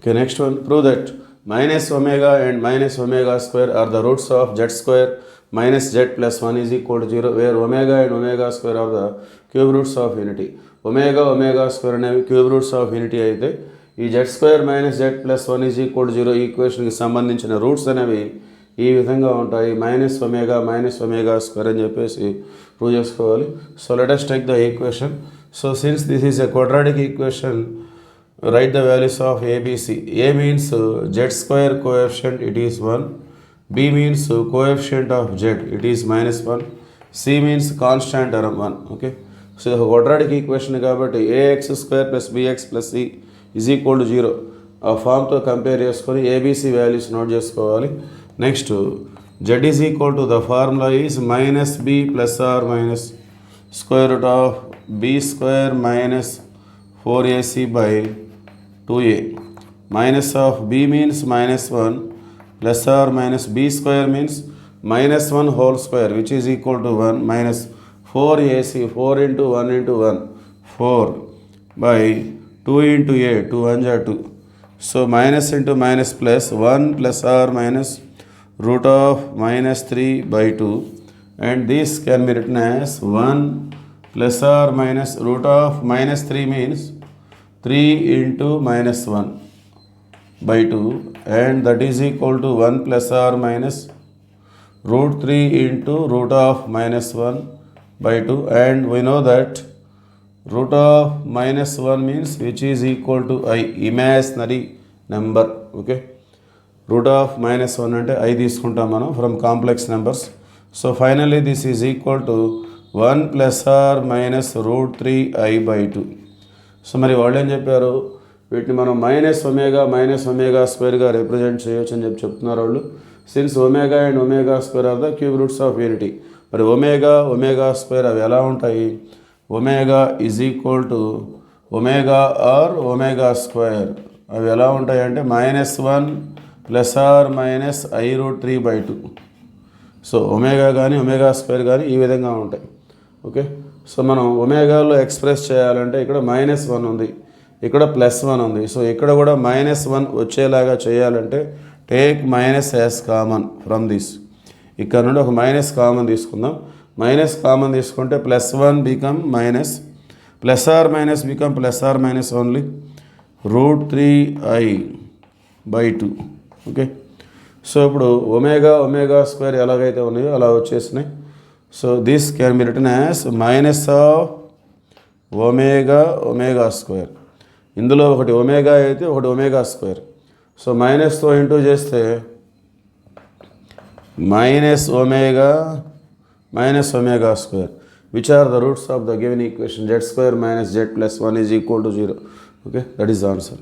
Okay, next one. Prove that minus omega and minus omega square are the roots of z square minus z plus 1 is equal to 0, where omega and omega square are the cube roots of unity. Omega square అనేవి cube roots of unity అయితే ఈ z square minus z plus 1 is equal to 0 ఈక్వేషన్కి సంబంధించిన roots అనేవి ఈ విధంగా ఉంటాయి. Minus omega square అని చెప్పేసి ప్రూవ్ చేసుకోవాలి. So let us take the equation. So since this is a quadratic equation, write the values of a, b, c. A means z square coefficient, it is 1. B means coefficient of z, it is minus 1. C means constant term 1. Okay, so the quadratic equation కాబట్టి ax square plus bx plus c is equal to 0 ఆ ఫామ్తో compare చేసుకొని ABC values note చేసుకోవాలి. Next z is equal to the formula is minus b plus or minus square root of b square minus 4ac by 2a. Minus of b means minus 1 plus or minus b square means minus 1 whole square, which is equal to 1 minus 4ac, 4 into 1 into 1, 4 by 2 into a, 2 1 are 2. So minus into minus plus 1 plus or minus root of minus 3 by 2, and this can be written as 1 plus or minus root of minus 3 means 3 into minus 1 by 2, and that is equal to 1 plus or minus root 3 into root of minus 1 by 2, and we know that root of minus 1 means which is equal to I, imaginary number. Okay, root of minus 1 అంటే I తీసుకుంటాం మనం from complex numbers. So finally this is equal to 1 plus or minus root 3i by 2. So మరి వాళ్ళు ఏం చెప్పారు, వీటిని మనం minus omega స్క్వేర్గా represent చేయొచ్చు అని చెప్తున్నారు వాళ్ళు. Since omega and omega square are the cube roots of unity. మరి ఒమేగా స్క్వేర్ అవి ఎలా ఉంటాయి, omega is equal to omega or omega square అవి ఎలా ఉంటాయి అంటే minus 1 plus or minus i root 3 by 2. So omega కానీ ఒమేగా స్క్వేర్ కానీ ఈ విధంగా ఉంటాయి. ఓకే, సో మనం ఒమేగాలో ఎక్స్ప్రెస్ చేయాలంటే ఇక్కడ మైనస్ 1 ఉంది, ఇక్కడ ప్లస్ 1 ఉంది. సో ఇక్కడ కూడా మైనస్ 1 వచ్చేలాగా చేయాలంటే take minus as common from this. ఇక్కడ నుండి ఒక మైనస్ కామన్ తీసుకుందాం. మైనస్ కామన్ తీసుకుంటే plus 1 become minus, plus or minus become plus or minus only root 3i by 2. Okay, so ఇప్పుడు ఒమేగా స్క్వేర్ ఎలాగైతే ఉన్నాయో అలా వచ్చేసినాయి. So this can be written as minus of omega square. ఇందులో ఒకటి omega అయితే ఒకటి ఒమేగా స్క్వేర్. సో మైనస్తో ఇంటూ చేస్తే minus omega square, which are the roots of the given equation z square minus z plus 1 is equal to 0. Okay, that is the answer.